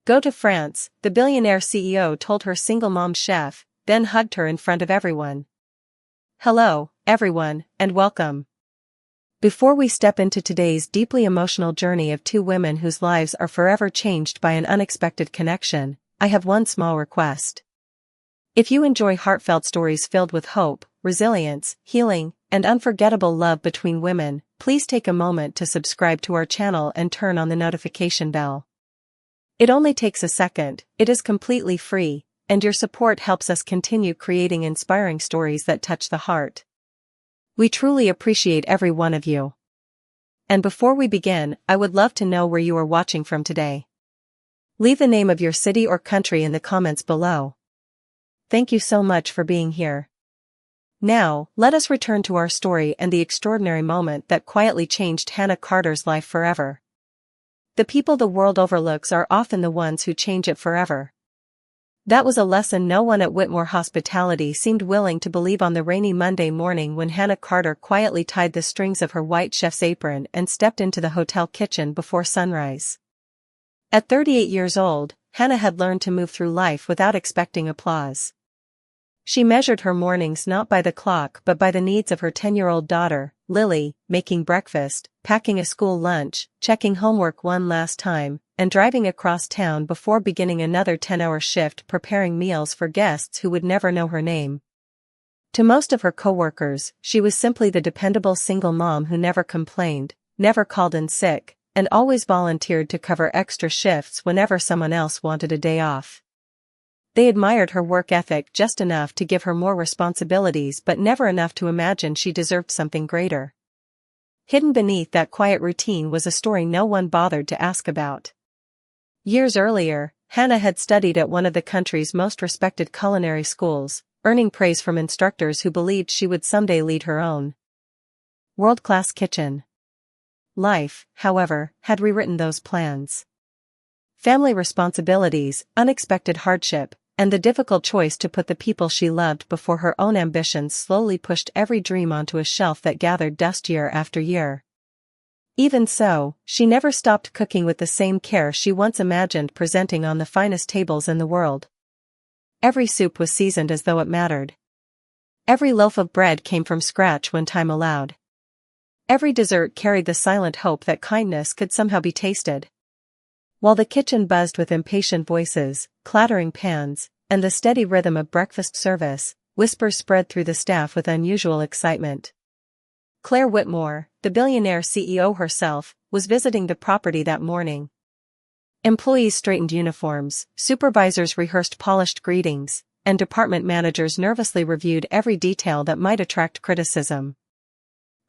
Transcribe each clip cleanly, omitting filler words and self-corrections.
Go to France, the Billionaire CEO told her single mom chef, then hugged her in front of everyone. Hello, everyone, and welcome. Before we step into today's deeply emotional journey of two women whose lives are forever changed by an unexpected connection, I have one small request. If you enjoy heartfelt stories filled with hope, resilience, healing, and unforgettable love between women, please take a moment to subscribe to our channel and turn on the notification bell. It only takes a second, it is completely free, and your support helps us continue creating inspiring stories that touch the heart. We truly appreciate every one of you. And before we begin, I would love to know where you are watching from today. Leave the name of your city or country in the comments below. Thank you so much for being here. Now, let us return to our story and the extraordinary moment that quietly changed Hannah Carter's life forever. The people the world overlooks are often the ones who change it forever. That was a lesson no one at Whitmore Hospitality seemed willing to believe on the rainy Monday morning when Hannah Carter quietly tied the strings of her white chef's apron and stepped into the hotel kitchen before sunrise. At 38 years old, Hannah had learned to move through life without expecting applause. She measured her mornings not by the clock but by the needs of her 10-year-old daughter, Lily, making breakfast, packing a school lunch, checking homework one last time, and driving across town before beginning another 10-hour shift preparing meals for guests who would never know her name. To most of her coworkers, she was simply the dependable single mom who never complained, never called in sick, and always volunteered to cover extra shifts whenever someone else wanted a day off. They admired her work ethic just enough to give her more responsibilities but never enough to imagine she deserved something greater. Hidden beneath that quiet routine was a story no one bothered to ask about. Years earlier, Hannah had studied at one of the country's most respected culinary schools, earning praise from instructors who believed she would someday lead her own world-class kitchen. Life, however, had rewritten those plans. Family responsibilities, unexpected hardship, and the difficult choice to put the people she loved before her own ambitions slowly pushed every dream onto a shelf that gathered dust year after year. Even so, she never stopped cooking with the same care she once imagined presenting on the finest tables in the world. Every soup was seasoned as though it mattered. Every loaf of bread came from scratch when time allowed. Every dessert carried the silent hope that kindness could somehow be tasted. While the kitchen buzzed with impatient voices, clattering pans, and the steady rhythm of breakfast service, whispers spread through the staff with unusual excitement. Claire Whitmore, the Billionaire CEO herself, was visiting the property that morning. Employees straightened uniforms, supervisors rehearsed polished greetings, and department managers nervously reviewed every detail that might attract criticism.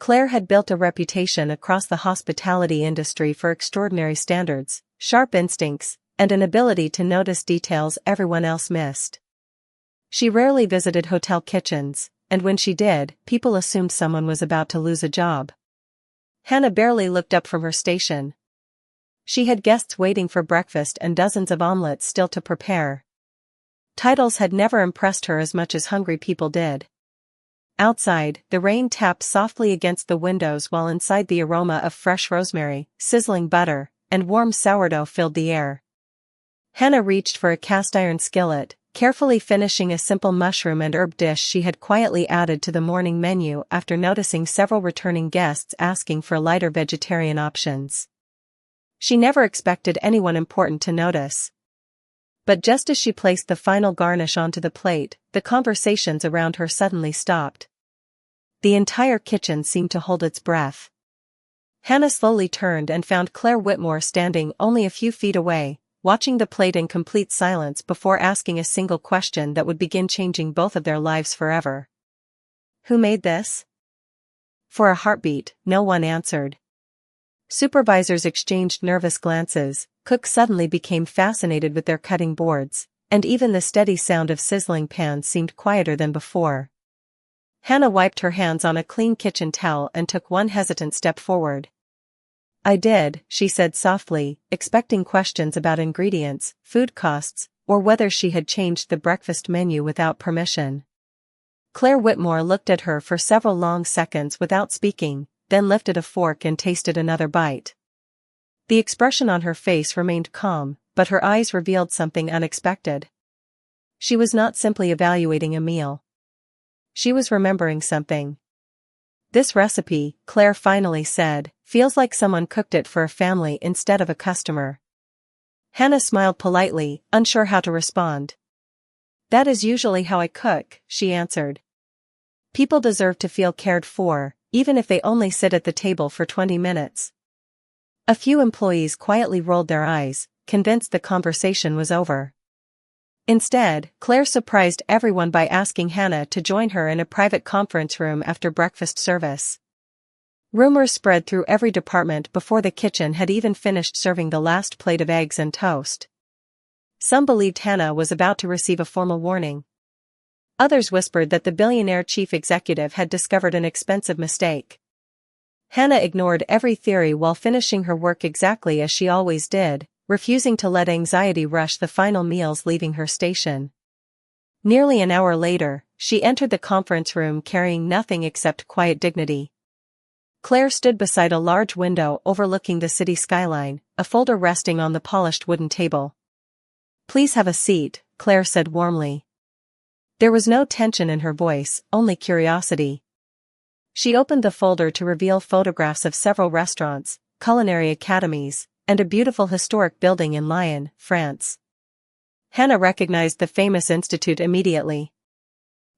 Claire had built a reputation across the hospitality industry for extraordinary standards, sharp instincts, and an ability to notice details everyone else missed. She rarely visited hotel kitchens, and when she did, people assumed someone was about to lose a job. Hannah barely looked up from her station. She had guests waiting for breakfast and dozens of omelets still to prepare. Titles had never impressed her as much as hungry people did. Outside, the rain tapped softly against the windows while inside the aroma of fresh rosemary, sizzling butter, and warm sourdough filled the air. Hannah reached for a cast-iron skillet, carefully finishing a simple mushroom and herb dish she had quietly added to the morning menu after noticing several returning guests asking for lighter vegetarian options. She never expected anyone important to notice. But just as she placed the final garnish onto the plate, the conversations around her suddenly stopped. The entire kitchen seemed to hold its breath. Hannah slowly turned and found Claire Whitmore standing only a few feet away, watching the plate in complete silence before asking a single question that would begin changing both of their lives forever. Who made this? For a heartbeat, no one answered. Supervisors exchanged nervous glances, cooks suddenly became fascinated with their cutting boards, and even the steady sound of sizzling pans seemed quieter than before. Hannah wiped her hands on a clean kitchen towel and took one hesitant step forward. I did, she said softly, expecting questions about ingredients, food costs, or whether she had changed the breakfast menu without permission. Claire Whitmore looked at her for several long seconds without speaking, then lifted a fork and tasted another bite. The expression on her face remained calm, but her eyes revealed something unexpected. She was not simply evaluating a meal. She was remembering something. "This recipe," Claire finally said, "feels like someone cooked it for a family instead of a customer." Hannah smiled politely, unsure how to respond. "That is usually how I cook," she answered. "People deserve to feel cared for, even if they only sit at the table for 20 minutes. A few employees quietly rolled their eyes, convinced the conversation was over. Instead, Claire surprised everyone by asking Hannah to join her in a private conference room after breakfast service. Rumors spread through every department before the kitchen had even finished serving the last plate of eggs and toast. Some believed Hannah was about to receive a formal warning. Others whispered that the billionaire chief executive had discovered an expensive mistake. Hannah ignored every theory while finishing her work exactly as she always did, refusing to let anxiety rush the final meals leaving her station. Nearly an hour later, she entered the conference room carrying nothing except quiet dignity. Claire stood beside a large window overlooking the city skyline, a folder resting on the polished wooden table. "Please have a seat," Claire said warmly. There was no tension in her voice, only curiosity. She opened the folder to reveal photographs of several restaurants, culinary academies, and a beautiful historic building in Lyon, France. Hannah recognized the famous institute immediately.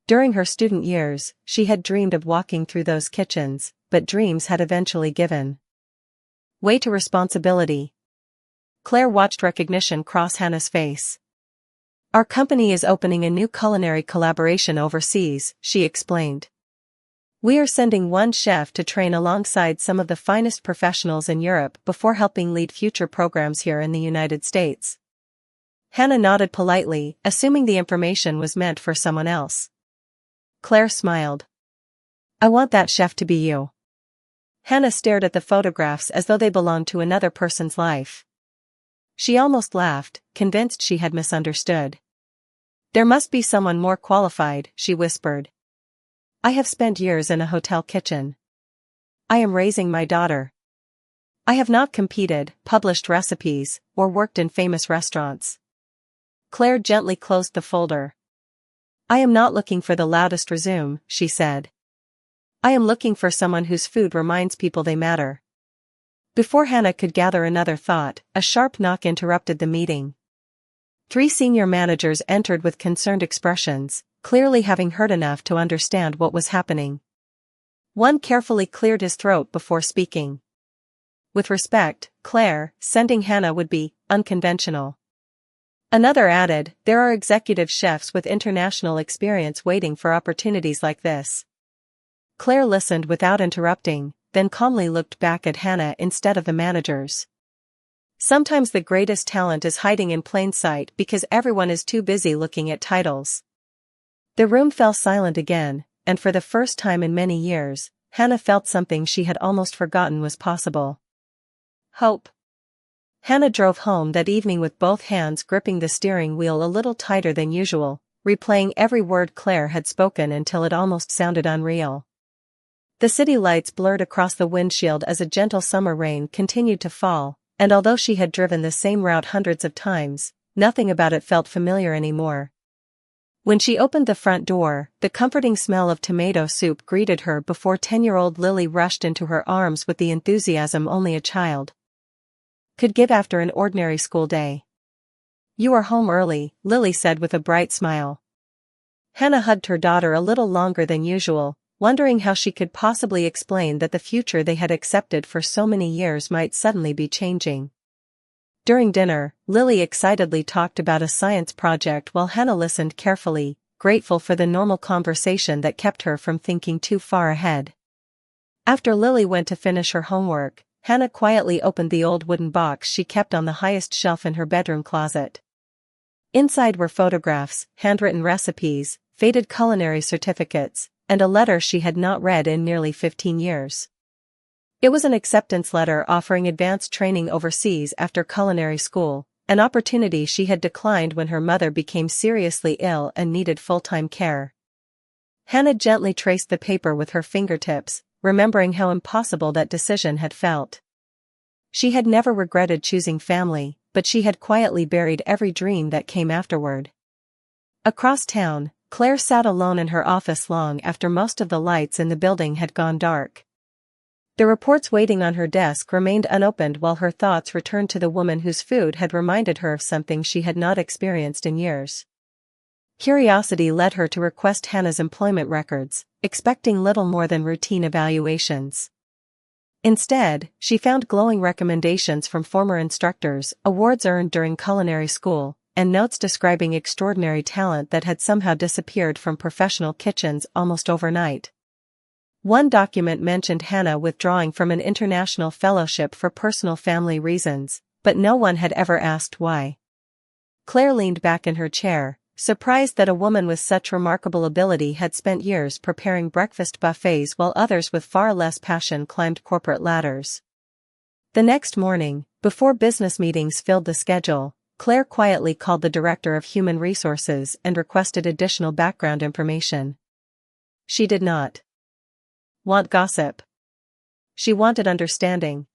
During her student years, she had dreamed of walking through those kitchens, but dreams had eventually given way to responsibility. Claire watched recognition cross Hannah's face. "Our company is opening a new culinary collaboration overseas," she explained. "We are sending one chef to train alongside some of the finest professionals in Europe before helping lead future programs here in the United States." Hannah nodded politely, assuming the information was meant for someone else. Claire smiled. "I want that chef to be you." Hannah stared at the photographs as though they belonged to another person's life. She almost laughed, convinced she had misunderstood. "There must be someone more qualified," she whispered. "I have spent years in a hotel kitchen. I am raising my daughter. I have not competed, published recipes, or worked in famous restaurants." Claire gently closed the folder. "I am not looking for the loudest resume," she said. "I am looking for someone whose food reminds people they matter." Before Hannah could gather another thought, a sharp knock interrupted the meeting. 3 senior managers entered with concerned expressions, clearly having heard enough to understand what was happening. One carefully cleared his throat before speaking. "With respect, Claire, sending Hannah would be unconventional." Another added, "There are executive chefs with international experience waiting for opportunities like this." Claire listened without interrupting, then calmly looked back at Hannah instead of the managers. Sometimes the greatest talent is hiding in plain sight because everyone is too busy looking at titles. The room fell silent again, and for the first time in many years, Hannah felt something she had almost forgotten was possible. Hope. Hannah drove home that evening with both hands gripping the steering wheel a little tighter than usual, replaying every word Claire had spoken until it almost sounded unreal. The city lights blurred across the windshield as a gentle summer rain continued to fall, and although she had driven the same route hundreds of times, nothing about it felt familiar anymore. When she opened the front door, the comforting smell of tomato soup greeted her before 10-year-old Lily rushed into her arms with the enthusiasm only a child could give after an ordinary school day. "You are home early," Lily said with a bright smile. Hannah hugged her daughter a little longer than usual, wondering how she could possibly explain that the future they had accepted for so many years might suddenly be changing. During dinner, Lily excitedly talked about a science project while Hannah listened carefully, grateful for the normal conversation that kept her from thinking too far ahead. After Lily went to finish her homework, Hannah quietly opened the old wooden box she kept on the highest shelf in her bedroom closet. Inside were photographs, handwritten recipes, faded culinary certificates, and a letter she had not read in nearly 15 years. It was an acceptance letter offering advanced training overseas after culinary school, an opportunity she had declined when her mother became seriously ill and needed full-time care. Hannah gently traced the paper with her fingertips, remembering how impossible that decision had felt. She had never regretted choosing family, but she had quietly buried every dream that came afterward. Across town, Claire sat alone in her office long after most of the lights in the building had gone dark. The reports waiting on her desk remained unopened while her thoughts returned to the woman whose food had reminded her of something she had not experienced in years. Curiosity led her to request Hannah's employment records, expecting little more than routine evaluations. Instead, she found glowing recommendations from former instructors, awards earned during culinary school, and notes describing extraordinary talent that had somehow disappeared from professional kitchens almost overnight. One document mentioned Hannah withdrawing from an international fellowship for personal family reasons, but no one had ever asked why. Claire leaned back in her chair, surprised that a woman with such remarkable ability had spent years preparing breakfast buffets while others with far less passion climbed corporate ladders. The next morning, before business meetings filled the schedule, Claire quietly called the director of human resources and requested additional background information. She did not want gossip. She wanted understanding.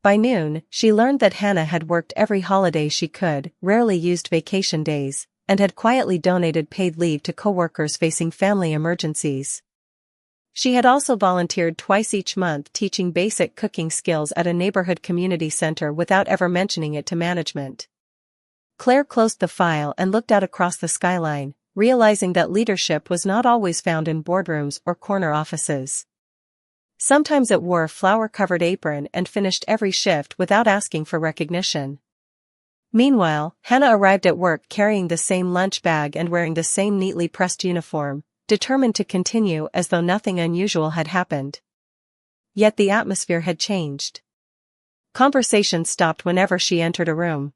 By noon, she learned that Hannah had worked every holiday she could, rarely used vacation days, and had quietly donated paid leave to coworkers facing family emergencies. She had also volunteered twice each month teaching basic cooking skills at a neighborhood community center without ever mentioning it to management. Claire closed the file and looked out across the skyline, realizing that leadership was not always found in boardrooms or corner offices. Sometimes it wore a flower-covered apron and finished every shift without asking for recognition. Meanwhile, Hannah arrived at work carrying the same lunch bag and wearing the same neatly pressed uniform, determined to continue as though nothing unusual had happened. Yet the atmosphere had changed. Conversation stopped whenever she entered a room.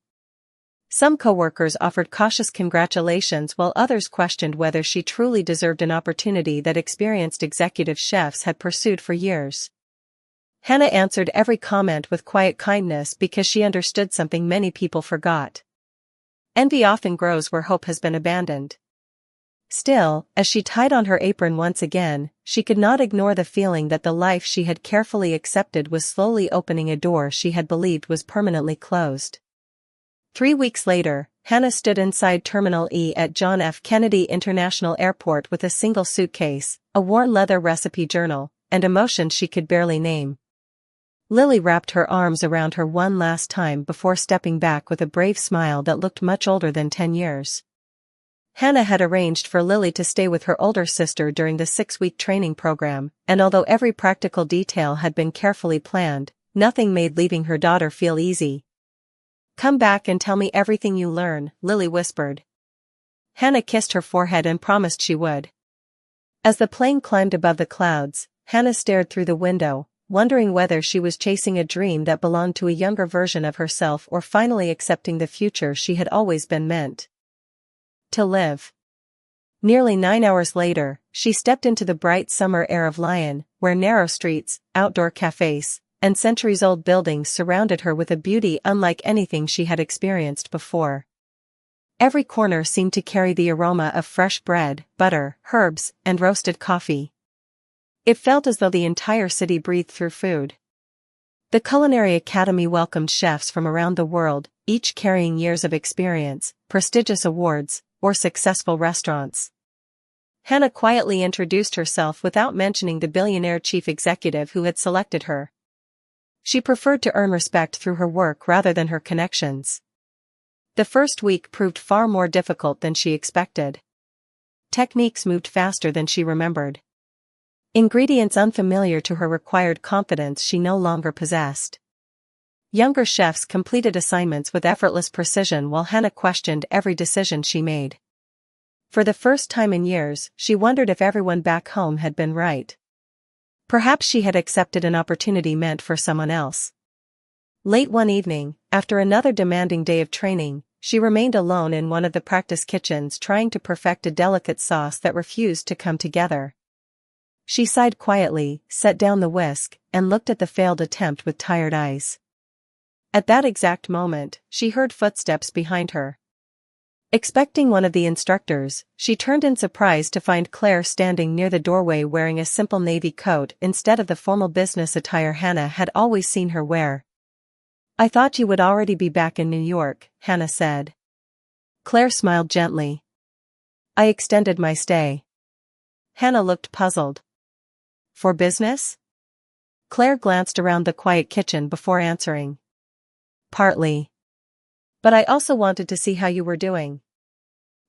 Some coworkers offered cautious congratulations while others questioned whether she truly deserved an opportunity that experienced executive chefs had pursued for years. Hannah answered every comment with quiet kindness because she understood something many people forgot. Envy often grows where hope has been abandoned. Still, as she tied on her apron once again, she could not ignore the feeling that the life she had carefully accepted was slowly opening a door she had believed was permanently closed. 3 weeks later, Hannah stood inside Terminal E at John F. Kennedy International Airport with a single suitcase, a worn leather recipe journal, and emotions she could barely name. Lily wrapped her arms around her one last time before stepping back with a brave smile that looked much older than 10 years. Hannah had arranged for Lily to stay with her older sister during the 6-week training program, and although every practical detail had been carefully planned, nothing made leaving her daughter feel easy. "Come back and tell me everything you learn," Lily whispered. Hannah kissed her forehead and promised she would. As the plane climbed above the clouds, Hannah stared through the window, wondering whether she was chasing a dream that belonged to a younger version of herself or finally accepting the future she had always been meant to live. Nearly 9 hours later, she stepped into the bright summer air of Lyon, where narrow streets, outdoor cafes, and centuries-old buildings surrounded her with a beauty unlike anything she had experienced before. Every corner seemed to carry the aroma of fresh bread, butter, herbs, and roasted coffee. It felt as though the entire city breathed through food. The Culinary Academy welcomed chefs from around the world, each carrying years of experience, prestigious awards, or successful restaurants. Hannah quietly introduced herself without mentioning the billionaire chief executive who had selected her. She preferred to earn respect through her work rather than her connections. The first week proved far more difficult than she expected. Techniques moved faster than she remembered. Ingredients unfamiliar to her required confidence she no longer possessed. Younger chefs completed assignments with effortless precision while Hannah questioned every decision she made. For the first time in years, she wondered if everyone back home had been right. Perhaps she had accepted an opportunity meant for someone else. Late one evening, after another demanding day of training, she remained alone in one of the practice kitchens trying to perfect a delicate sauce that refused to come together. She sighed quietly, set down the whisk, and looked at the failed attempt with tired eyes. At that exact moment, she heard footsteps behind her. Expecting one of the instructors, she turned in surprise to find Claire standing near the doorway wearing a simple navy coat instead of the formal business attire Hannah had always seen her wear. I thought you would already be back in New York, Hannah said. Claire smiled gently. I extended my stay. Hannah looked puzzled. For business? Claire glanced around the quiet kitchen before answering. Partly. But I also wanted to see how you were doing.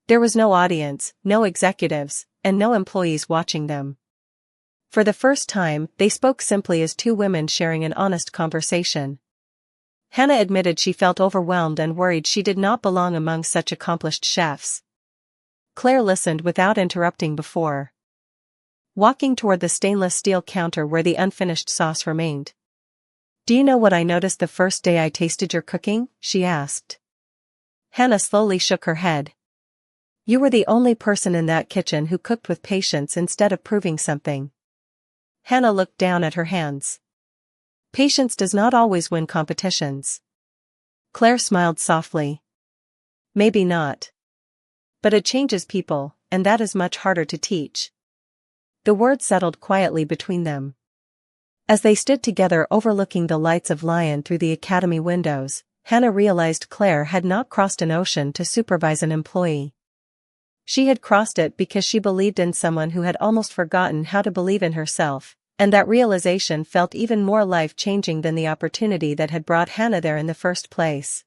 There was no audience, no executives, and no employees watching them. For the first time, they spoke simply as two women sharing an honest conversation. Hannah admitted she felt overwhelmed and worried she did not belong among such accomplished chefs. Claire listened without interrupting before walking toward the stainless steel counter where the unfinished sauce remained. Do you know what I noticed the first day I tasted your cooking? She asked. Hannah slowly shook her head. You were the only person in that kitchen who cooked with patience instead of proving something. Hannah looked down at her hands. Patience does not always win competitions. Claire smiled softly. Maybe not. But it changes people, and that is much harder to teach. The word settled quietly between them. As they stood together overlooking the lights of Lyon through the academy windows, Hannah realized Claire had not crossed an ocean to supervise an employee. She had crossed it because she believed in someone who had almost forgotten how to believe in herself, and that realization felt even more life-changing than the opportunity that had brought Hannah there in the first place.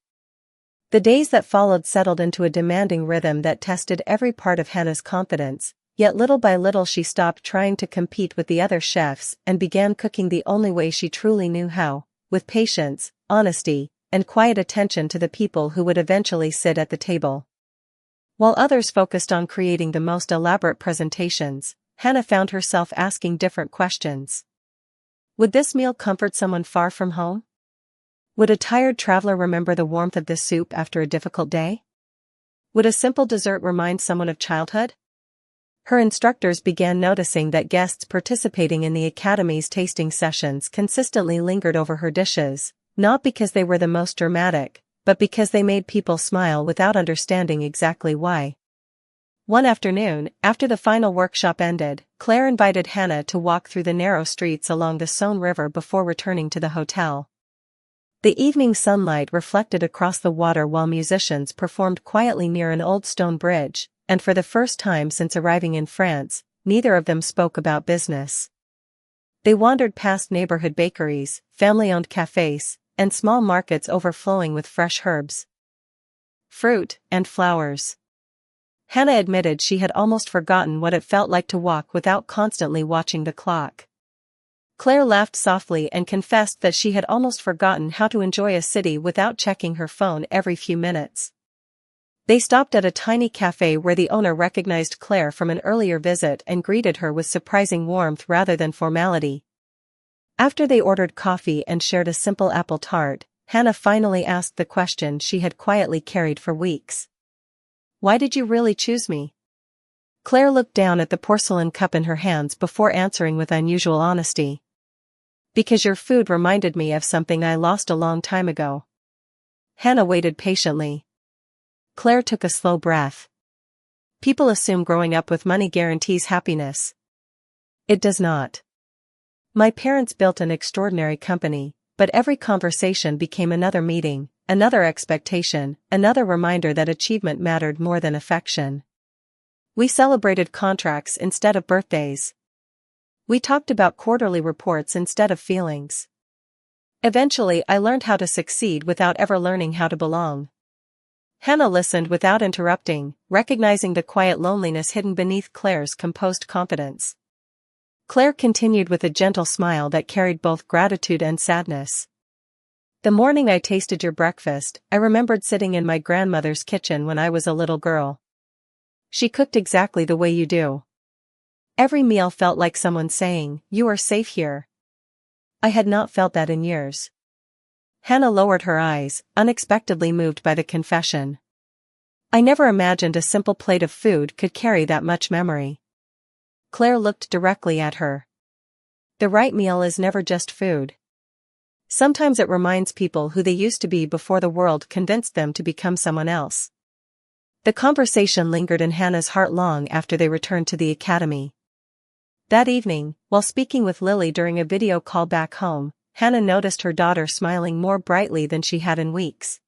The days that followed settled into a demanding rhythm that tested every part of Hannah's confidence, yet little by little she stopped trying to compete with the other chefs and began cooking the only way she truly knew how, with patience, honesty, and quiet attention to the people who would eventually sit at the table. While others focused on creating the most elaborate presentations, Hannah found herself asking different questions. Would this meal comfort someone far from home? Would a tired traveler remember the warmth of this soup after a difficult day? Would a simple dessert remind someone of childhood? Her instructors began noticing that guests participating in the academy's tasting sessions consistently lingered over her dishes, not because they were the most dramatic, but because they made people smile without understanding exactly why. One afternoon, after the final workshop ended, Claire invited Hannah to walk through the narrow streets along the Saône River before returning to the hotel. The evening sunlight reflected across the water while musicians performed quietly near an old stone bridge, and for the first time since arriving in France, neither of them spoke about business. They wandered past neighborhood bakeries, family-owned cafes, and small markets overflowing with fresh herbs, fruit, and flowers. Hannah admitted she had almost forgotten what it felt like to walk without constantly watching the clock. Claire laughed softly and confessed that she had almost forgotten how to enjoy a city without checking her phone every few minutes. They stopped at a tiny cafe where the owner recognized Claire from an earlier visit and greeted her with surprising warmth rather than formality. After they ordered coffee and shared a simple apple tart, Hannah finally asked the question she had quietly carried for weeks. Why did you really choose me? Claire looked down at the porcelain cup in her hands before answering with unusual honesty. Because your food reminded me of something I lost a long time ago. Hannah waited patiently. Claire took a slow breath. People assume growing up with money guarantees happiness. It does not. My parents built an extraordinary company, but every conversation became another meeting, another expectation, another reminder that achievement mattered more than affection. We celebrated contracts instead of birthdays. We talked about quarterly reports instead of feelings. Eventually I learned how to succeed without ever learning how to belong. Hannah listened without interrupting, recognizing the quiet loneliness hidden beneath Claire's composed confidence. Claire continued with a gentle smile that carried both gratitude and sadness. The morning I tasted your breakfast, I remembered sitting in my grandmother's kitchen when I was a little girl. She cooked exactly the way you do. Every meal felt like someone saying, "You are safe here." I had not felt that in years. Hannah lowered her eyes, unexpectedly moved by the confession. I never imagined a simple plate of food could carry that much memory. Claire looked directly at her. The right meal is never just food. Sometimes it reminds people who they used to be before the world convinced them to become someone else. The conversation lingered in Hannah's heart long after they returned to the academy. That evening, while speaking with Lily during a video call back home, Hannah noticed her daughter smiling more brightly than she had in weeks.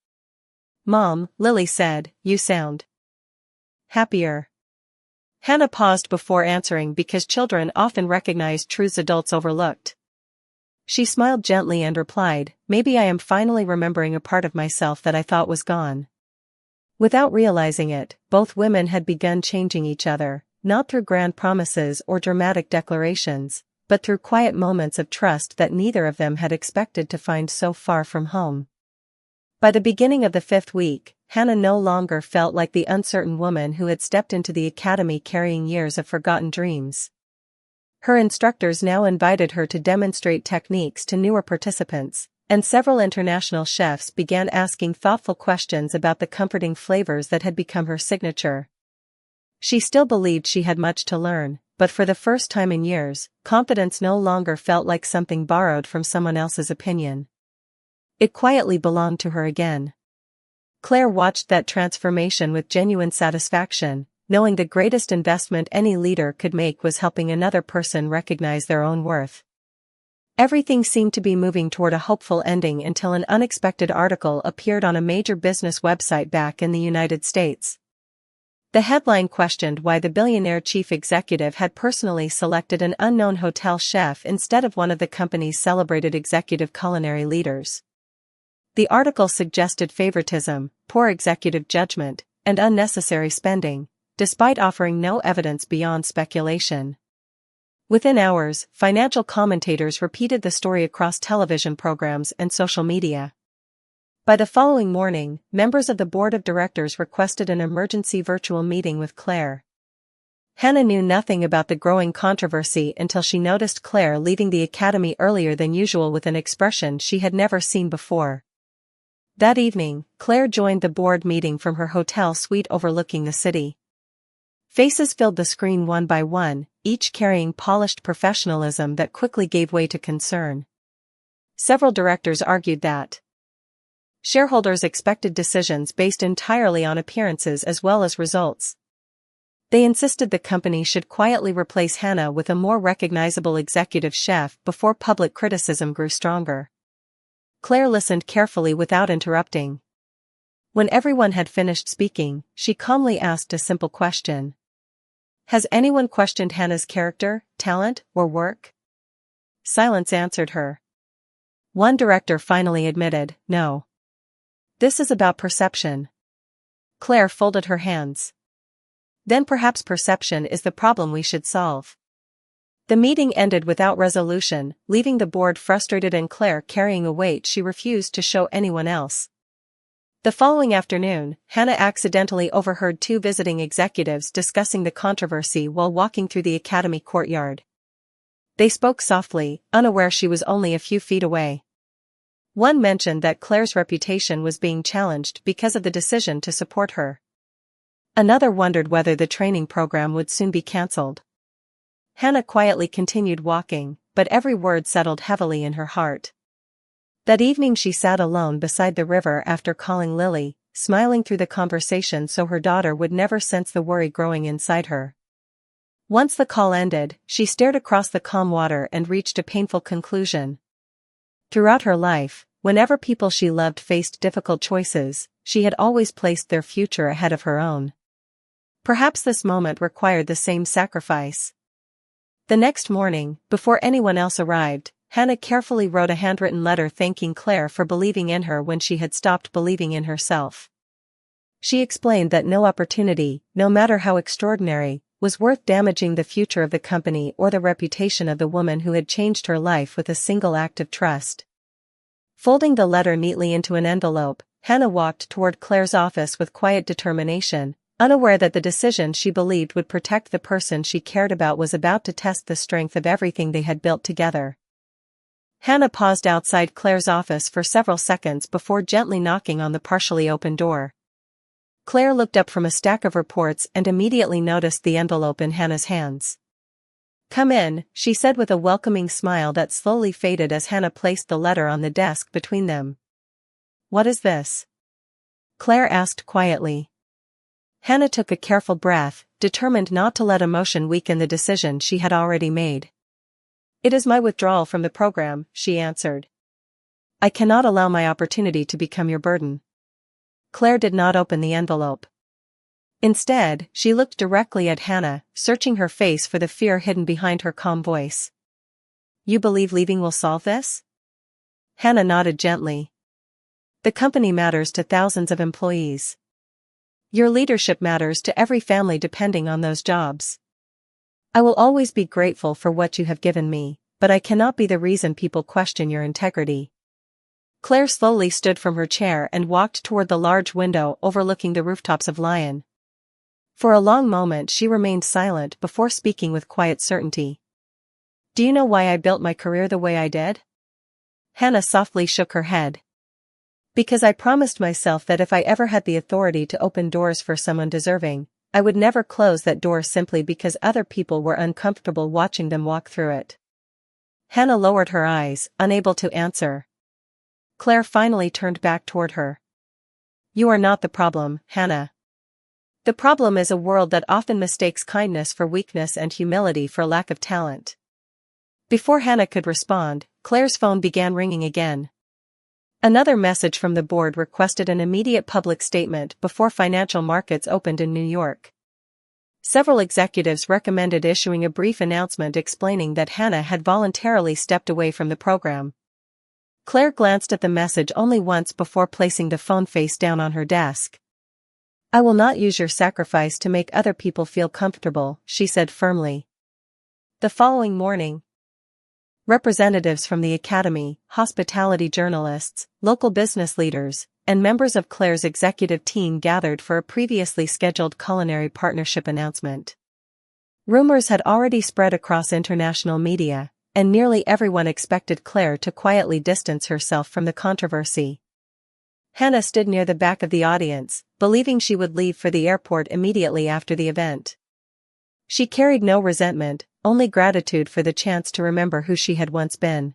"Mom," Lily said, "you sound happier." Hannah paused before answering because children often recognize truths adults overlooked. She smiled gently and replied, "Maybe I am finally remembering a part of myself that I thought was gone." Without realizing it, both women had begun changing each other, not through grand promises or dramatic declarations, but through quiet moments of trust that neither of them had expected to find so far from home. By the beginning of the 5th week, Hannah no longer felt like the uncertain woman who had stepped into the academy carrying years of forgotten dreams. Her instructors now invited her to demonstrate techniques to newer participants, and several international chefs began asking thoughtful questions about the comforting flavors that had become her signature. She still believed she had much to learn, but for the first time in years, confidence no longer felt like something borrowed from someone else's opinion. It quietly belonged to her again. Claire watched that transformation with genuine satisfaction, knowing the greatest investment any leader could make was helping another person recognize their own worth. Everything seemed to be moving toward a hopeful ending until an unexpected article appeared on a major business website back in the United States. The headline questioned why the Billionaire chief executive had personally selected an unknown hotel chef instead of one of the company's celebrated executive culinary leaders. The article suggested favoritism, poor executive judgment, and unnecessary spending, despite offering no evidence beyond speculation. Within hours, financial commentators repeated the story across television programs and social media. By the following morning, members of the board of directors requested an emergency virtual meeting with Claire. Hannah knew nothing about the growing controversy until she noticed Claire leaving the academy earlier than usual with an expression she had never seen before. That evening, Claire joined the board meeting from her hotel suite overlooking the city. Faces filled the screen one by one, each carrying polished professionalism that quickly gave way to concern. Several directors argued that shareholders expected decisions based entirely on appearances as well as results. They insisted the company should quietly replace Hannah with a more recognizable executive chef before public criticism grew stronger. Claire listened carefully without interrupting. When everyone had finished speaking, she calmly asked a simple question. "Has anyone questioned Hannah's character, talent, or work?" Silence answered her. One director finally admitted, "No. This is about perception." Claire folded her hands. "Then perhaps perception is the problem we should solve." The meeting ended without resolution, leaving the board frustrated and Claire carrying a weight she refused to show anyone else. The following afternoon, Hannah accidentally overheard two visiting executives discussing the controversy while walking through the academy courtyard. They spoke softly, unaware she was only a few feet away. One mentioned that Claire's reputation was being challenged because of the decision to support her. Another wondered whether the training program would soon be cancelled. Hannah quietly continued walking, but every word settled heavily in her heart. That evening she sat alone beside the river after calling Lily, smiling through the conversation so her daughter would never sense the worry growing inside her. Once the call ended, she stared across the calm water and reached a painful conclusion. Throughout her life, whenever people she loved faced difficult choices, she had always placed their future ahead of her own. Perhaps this moment required the same sacrifice. The next morning, before anyone else arrived, Hannah carefully wrote a handwritten letter thanking Claire for believing in her when she had stopped believing in herself. She explained that no opportunity, no matter how extraordinary, was worth damaging the future of the company or the reputation of the woman who had changed her life with a single act of trust. Folding the letter neatly into an envelope, Hannah walked toward Claire's office with quiet determination, unaware that the decision she believed would protect the person she cared about was about to test the strength of everything they had built together. Hannah paused outside Claire's office for several seconds before gently knocking on the partially open door. Claire looked up from a stack of reports and immediately noticed the envelope in Hannah's hands. "Come in," she said with a welcoming smile that slowly faded as Hannah placed the letter on the desk between them. "What is this?" Claire asked quietly. Hannah took a careful breath, determined not to let emotion weaken the decision she had already made. "It is my withdrawal from the program," she answered. I cannot allow my opportunity to become your burden." Claire did not open the envelope. Instead, she looked directly at Hannah, searching her face for the fear hidden behind her calm voice. "You believe leaving will solve this?" Hannah nodded gently. "The company matters to thousands of employees. Your leadership matters to every family depending on those jobs. I will always be grateful for what you have given me, but I cannot be the reason people question your integrity." Claire slowly stood from her chair and walked toward the large window overlooking the rooftops of Lyon. For a long moment she remained silent before speaking with quiet certainty. "Do you know why I built my career the way I did?" Hannah softly shook her head. "Because I promised myself that if I ever had the authority to open doors for someone deserving, I would never close that door simply because other people were uncomfortable watching them walk through it." Hannah lowered her eyes, unable to answer. Claire finally turned back toward her. "You are not the problem, Hannah. The problem is a world that often mistakes kindness for weakness and humility for lack of talent." Before Hannah could respond, Claire's phone began ringing again. Another message from the board requested an immediate public statement before financial markets opened in New York. Several executives recommended issuing a brief announcement explaining that Hannah had voluntarily stepped away from the program. Claire glanced at the message only once before placing the phone face down on her desk. "I will not use your sacrifice to make other people feel comfortable," she said firmly. The following morning, representatives from the Academy, hospitality journalists, local business leaders, and members of Claire's executive team gathered for a previously scheduled culinary partnership announcement. Rumors had already spread across international media, and nearly everyone expected Claire to quietly distance herself from the controversy. Hannah stood near the back of the audience, believing she would leave for the airport immediately after the event. She carried no resentment, only gratitude for the chance to remember who she had once been.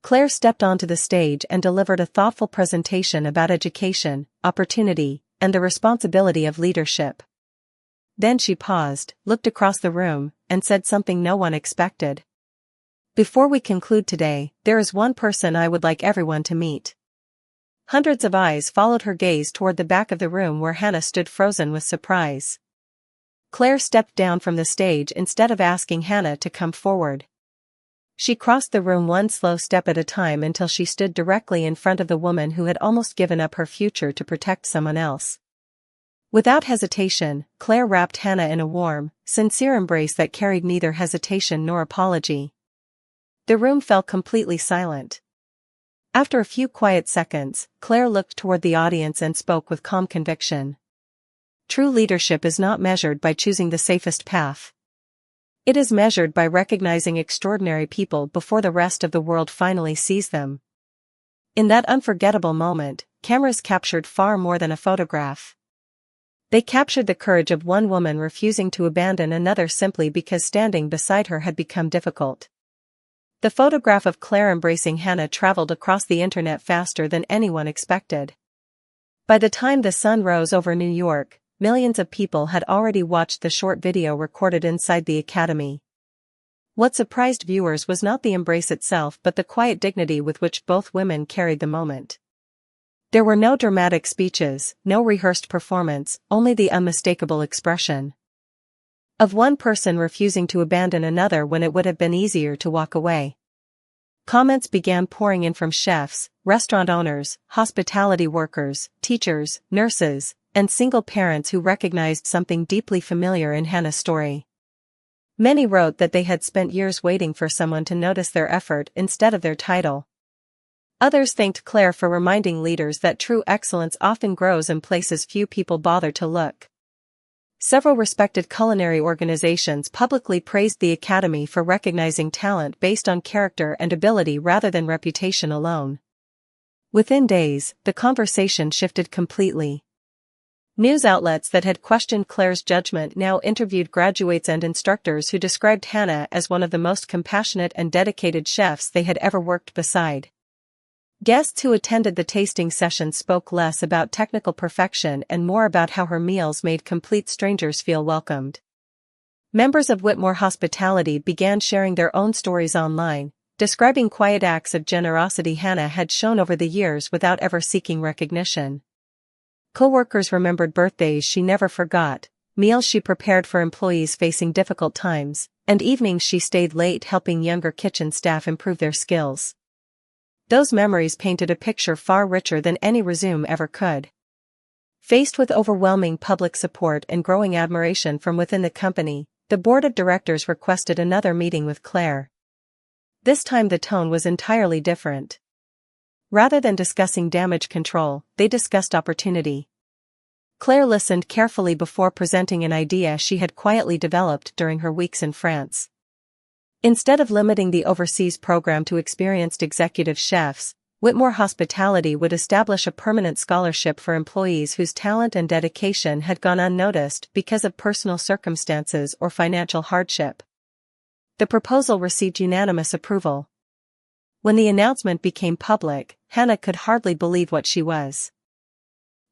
Claire stepped onto the stage and delivered a thoughtful presentation about education, opportunity, and the responsibility of leadership. Then she paused, looked across the room, and said something no one expected. "Before we conclude today, there is one person I would like everyone to meet." Hundreds of eyes followed her gaze toward the back of the room where Hannah stood frozen with surprise. Claire stepped down from the stage instead of asking Hannah to come forward. She crossed the room one slow step at a time until she stood directly in front of the woman who had almost given up her future to protect someone else. Without hesitation, Claire wrapped Hannah in a warm, sincere embrace that carried neither hesitation nor apology. The room fell completely silent. After a few quiet seconds, Claire looked toward the audience and spoke with calm conviction. "True leadership is not measured by choosing the safest path. It is measured by recognizing extraordinary people before the rest of the world finally sees them." In that unforgettable moment, cameras captured far more than a photograph. They captured the courage of one woman refusing to abandon another simply because standing beside her had become difficult. The photograph of Claire embracing Hannah traveled across the internet faster than anyone expected. By the time the sun rose over New York, millions of people had already watched the short video recorded inside the Academy. What surprised viewers was not the embrace itself but the quiet dignity with which both women carried the moment. There were no dramatic speeches, no rehearsed performance, only the unmistakable expression of one person refusing to abandon another when it would have been easier to walk away. Comments began pouring in from chefs, restaurant owners, hospitality workers, teachers, nurses, and single parents who recognized something deeply familiar in Hannah's story. Many wrote that they had spent years waiting for someone to notice their effort instead of their title. Others thanked Claire for reminding leaders that true excellence often grows in places few people bother to look. Several respected culinary organizations publicly praised the Academy for recognizing talent based on character and ability rather than reputation alone. Within days, the conversation shifted completely. News outlets that had questioned Claire's judgment now interviewed graduates and instructors who described Hannah as one of the most compassionate and dedicated chefs they had ever worked beside. Guests who attended the tasting session spoke less about technical perfection and more about how her meals made complete strangers feel welcomed. Members of Whitmore Hospitality began sharing their own stories online, describing quiet acts of generosity Hannah had shown over the years without ever seeking recognition. Co-workers remembered birthdays she never forgot, meals she prepared for employees facing difficult times, and evenings she stayed late helping younger kitchen staff improve their skills. Those memories painted a picture far richer than any resume ever could. Faced with overwhelming public support and growing admiration from within the company, the board of directors requested another meeting with Claire. This time the tone was entirely different. Rather than discussing damage control, they discussed opportunity. Claire listened carefully before presenting an idea she had quietly developed during her weeks in France. Instead of limiting the overseas program to experienced executive chefs, Whitmore Hospitality would establish a permanent scholarship for employees whose talent and dedication had gone unnoticed because of personal circumstances or financial hardship. The proposal received unanimous approval. When the announcement became public, Hannah could hardly believe what she was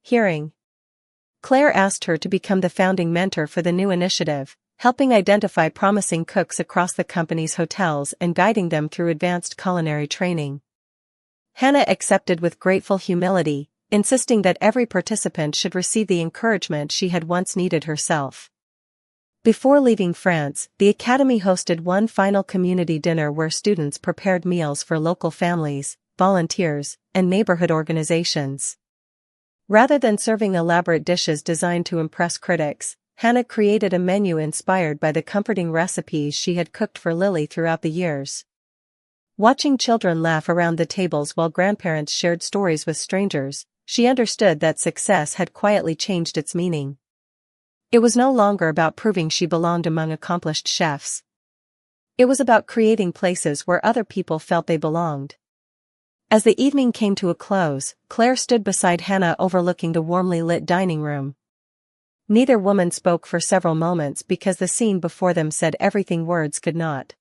hearing. Claire asked her to become the founding mentor for the new initiative, helping identify promising cooks across the company's hotels and guiding them through advanced culinary training. Hannah accepted with grateful humility, insisting that every participant should receive the encouragement she had once needed herself. Before leaving France, the Academy hosted one final community dinner where students prepared meals for local families, volunteers, and neighborhood organizations. Rather than serving elaborate dishes designed to impress critics, Hannah created a menu inspired by the comforting recipes she had cooked for Lily throughout the years. Watching children laugh around the tables while grandparents shared stories with strangers, she understood that success had quietly changed its meaning. It was no longer about proving she belonged among accomplished chefs. It was about creating places where other people felt they belonged. As the evening came to a close, Claire stood beside Hannah overlooking the warmly lit dining room. Neither woman spoke for several moments because the scene before them said everything words could not.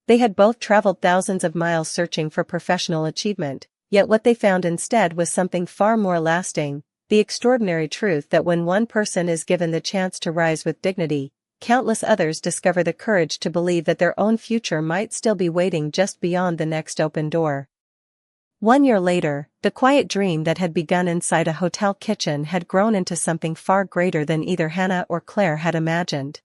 They had both traveled thousands of miles searching for professional achievement, yet what they found instead was something far more lasting, the extraordinary truth that when one person is given the chance to rise with dignity, countless others discover the courage to believe that their own future might still be waiting just beyond the next open door. 1 year later, the quiet dream that had begun inside a hotel kitchen had grown into something far greater than either Hannah or Claire had imagined.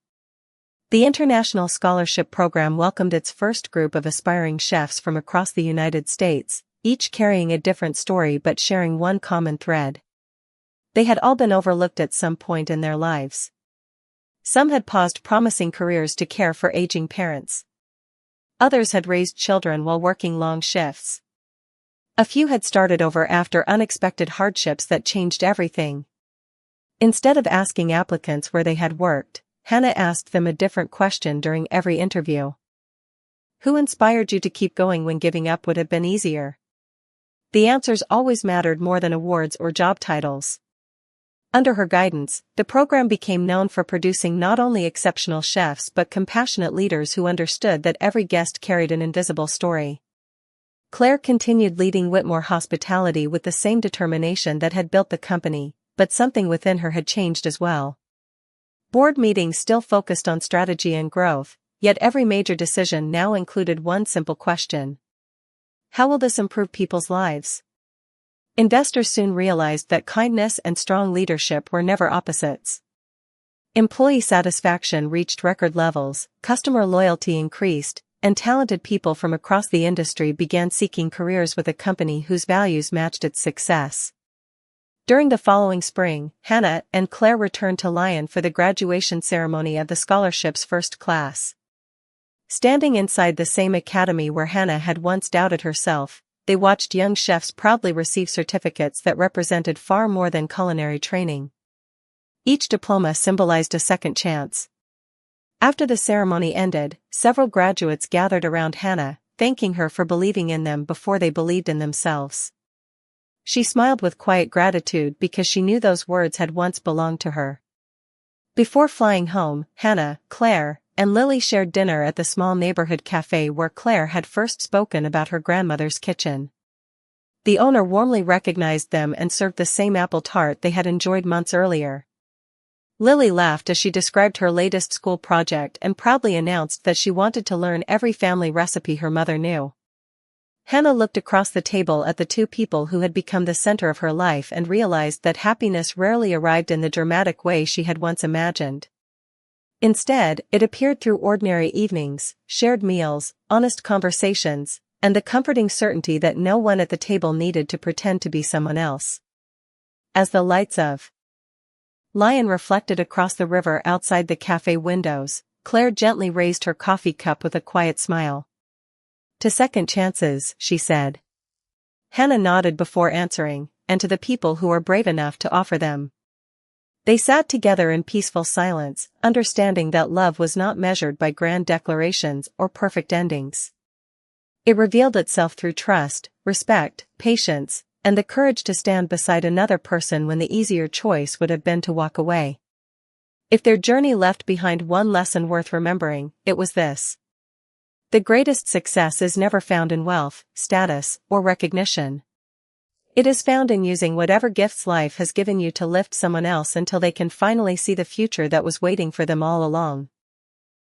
The International Scholarship Program welcomed its first group of aspiring chefs from across the United States, each carrying a different story but sharing one common thread. They had all been overlooked at some point in their lives. Some had paused promising careers to care for aging parents. Others had raised children while working long shifts. A few had started over after unexpected hardships that changed everything. Instead of asking applicants where they had worked, Hannah asked them a different question during every interview. Who inspired you to keep going when giving up would have been easier? The answers always mattered more than awards or job titles. Under her guidance, the program became known for producing not only exceptional chefs but compassionate leaders who understood that every guest carried an invisible story. Claire continued leading Whitmore Hospitality with the same determination that had built the company, but something within her had changed as well. Board meetings still focused on strategy and growth, yet every major decision now included one simple question. How will this improve people's lives? Investors soon realized that kindness and strong leadership were never opposites. Employee satisfaction reached record levels, customer loyalty increased, and talented people from across the industry began seeking careers with a company whose values matched its success. During the following spring, Hannah and Claire returned to Lyon for the graduation ceremony of the scholarship's first class. Standing inside the same academy where Hannah had once doubted herself, they watched young chefs proudly receive certificates that represented far more than culinary training. Each diploma symbolized a second chance. After the ceremony ended, several graduates gathered around Hannah, thanking her for believing in them before they believed in themselves. She smiled with quiet gratitude because she knew those words had once belonged to her. Before flying home, Hannah, Claire, and Lily shared dinner at the small neighborhood cafe where Claire had first spoken about her grandmother's kitchen. The owner warmly recognized them and served the same apple tart they had enjoyed months earlier. Lily laughed as she described her latest school project and proudly announced that she wanted to learn every family recipe her mother knew. Hannah looked across the table at the two people who had become the center of her life and realized that happiness rarely arrived in the dramatic way she had once imagined. Instead, it appeared through ordinary evenings, shared meals, honest conversations, and the comforting certainty that no one at the table needed to pretend to be someone else. As the lights of Lion reflected across the river outside the cafe windows, Claire gently raised her coffee cup with a quiet smile. "To second chances," she said. Hannah nodded before answering, "and to the people who are brave enough to offer them." They sat together in peaceful silence, understanding that love was not measured by grand declarations or perfect endings. It revealed itself through trust, respect, patience, and the courage to stand beside another person when the easier choice would have been to walk away. If their journey left behind one lesson worth remembering, it was this. The greatest success is never found in wealth, status, or recognition. It is found in using whatever gifts life has given you to lift someone else until they can finally see the future that was waiting for them all along.